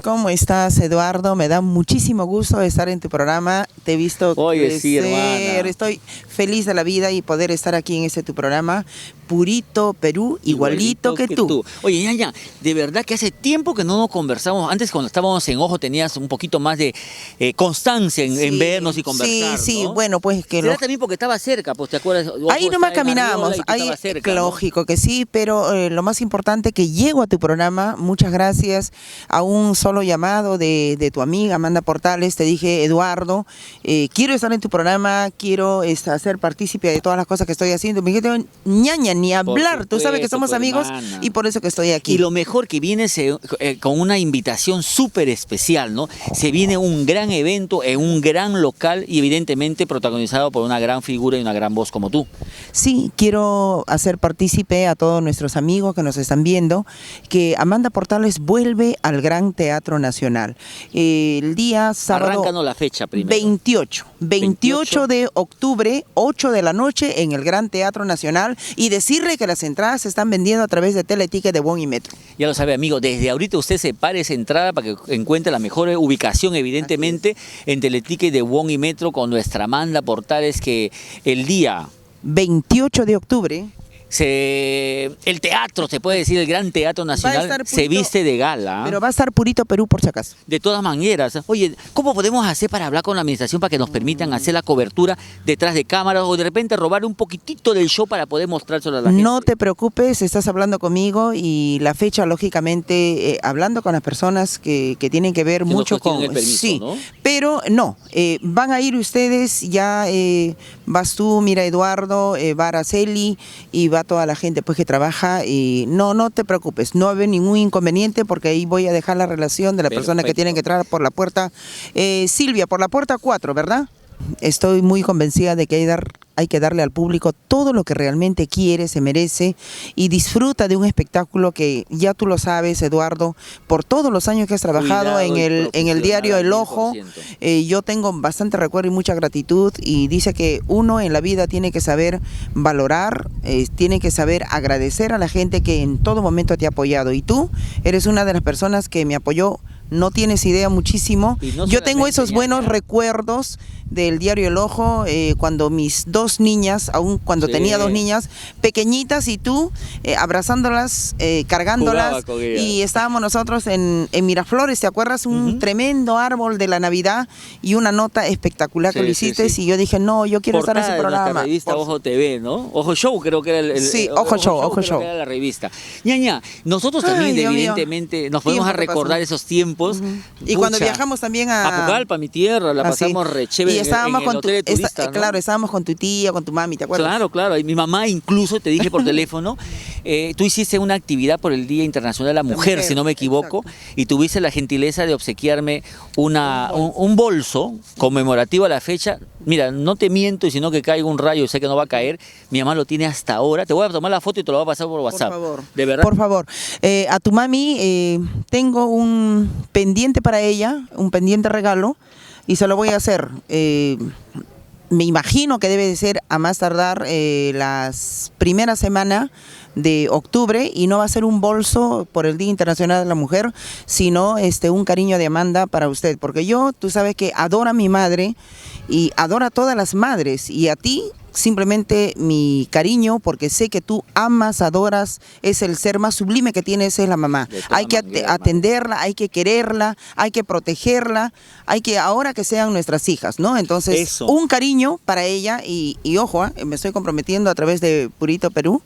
¿Cómo estás, Eduardo? Me da muchísimo gusto estar en tu programa. Te he visto Oye, sí, crecer. hermana. Estoy feliz de la vida y poder estar aquí en tu programa. Purito Perú, igualito que tú. Oye, ñaña, de verdad que hace tiempo que no nos conversamos. Antes, cuando estábamos en Ojo, tenías un poquito más de constancia en vernos y conversar, Sí, ¿no? bueno, pues que Será también porque estaba cerca, pues, ¿te acuerdas? Ojo ahí nomás está en caminábamos, Arriola y tú ahí estabas cerca, ¿no? lógico que sí, pero lo más importante que llego a tu programa, muchas gracias a un solo llamado de tu amiga Amanda Portales, te dije, Eduardo, quiero estar en tu programa, quiero hacer partícipe de todas las cosas que estoy haciendo. Me dijiste, ñaña, ni hablar, tú sabes que somos amigos hermana. y por eso que estoy aquí. Y lo mejor que viene con una invitación súper especial, ¿no? Se viene un gran evento en un gran local y evidentemente protagonizado por una gran figura y una gran voz como tú. Sí, quiero hacer partícipe a todos nuestros amigos que nos están viendo que Amanda Portales vuelve al Gran Teatro Nacional. El día sábado Arráncanos la fecha primero. 28 de octubre, 8 de la noche en el Gran Teatro Nacional, y decirle que las entradas se están vendiendo a través de Teleticket de Wong y Metro. Ya lo sabe, amigo, desde ahorita usted separe esa entrada para que encuentre la mejor ubicación, evidentemente, en Teleticket de Wong y Metro con nuestra Amanda Portales, que el día 28 de octubre. El teatro, se puede decir, el Gran Teatro Nacional, se viste de gala. Pero va a estar Purito Perú por si acaso. De todas maneras. Oye, ¿cómo podemos hacer para hablar con la administración para que nos permitan hacer la cobertura detrás de cámaras o de repente robar un poquitito del show para poder mostrárselo a la gente? No te preocupes, estás hablando conmigo y la fecha, lógicamente, hablando con las personas que tienen que ver mucho con... El permiso, sí, ¿no? pero no, van a ir ustedes, ya vas tú, mira Eduardo, va Araceli y va toda la gente pues que trabaja, y no te preocupes, no va a haber ningún inconveniente porque ahí voy a dejar la relación de la persona que tienen que entrar por la puerta. Silvia, por la puerta 4, ¿verdad? Estoy muy convencida de que hay que darle al público todo lo que realmente quiere, se merece, y disfruta de un espectáculo que ya tú lo sabes, Eduardo, por todos los años que has trabajado en el diario El Ojo. Yo tengo bastante recuerdo y mucha gratitud, y dice que uno en la vida tiene que saber valorar, tiene que saber agradecer a la gente que en todo momento te ha apoyado, y tú eres una de las personas que me apoyó. No tienes idea, muchísimo. Yo tengo esos buenos recuerdos del diario El Ojo, cuando mis dos niñas, aún cuando tenía dos niñas pequeñitas, y tú abrazándolas, cargándolas, y estábamos nosotros en Miraflores, ¿te acuerdas? Un tremendo árbol de la Navidad y una nota espectacular que lo hiciste, y yo dije, no, yo quiero estar en ese programa. La revista Ojo TV, ¿no? Ojo Show creo que era sí, Ojo Show. Era la revista. Ñaña, nosotros también evidentemente nos podemos recordar esos tiempos. Y cuando viajamos también a Pucallpa, mi tierra, la pasamos re chévere. Y estábamos en el hotel de turista, ¿no? Claro, estábamos con tu tía, con tu mami, ¿te acuerdas? Claro. Y mi mamá incluso, te dije por teléfono, tú hiciste una actividad por el Día Internacional de la Mujer, si no me equivoco, y tuviste la gentileza de obsequiarme un bolso conmemorativo a la fecha. Mira, no te miento, y si no que caiga un rayo, sé que no va a caer, mi mamá lo tiene hasta ahora. Te voy a tomar la foto y te lo voy a pasar por WhatsApp. Por favor. ¿De verdad? Por favor. A tu mami tengo un pendiente para ella, un pendiente regalo, y se lo voy a hacer. Me imagino que debe de ser a más tardar las primeras semanas de octubre, y no va a ser un bolso por el Día Internacional de la Mujer, sino un cariño de Amanda para usted, porque tú sabes que adoro a mi madre y adoro a todas las madres, y a ti simplemente mi cariño, porque sé que tú amas, adoras, es el ser más sublime que tienes, es la mamá. Hay que atenderla, hay que quererla, hay que protegerla, ahora que sean nuestras hijas, ¿no? Entonces, un cariño para ella, y ojo, me estoy comprometiendo a través de Purito Perú,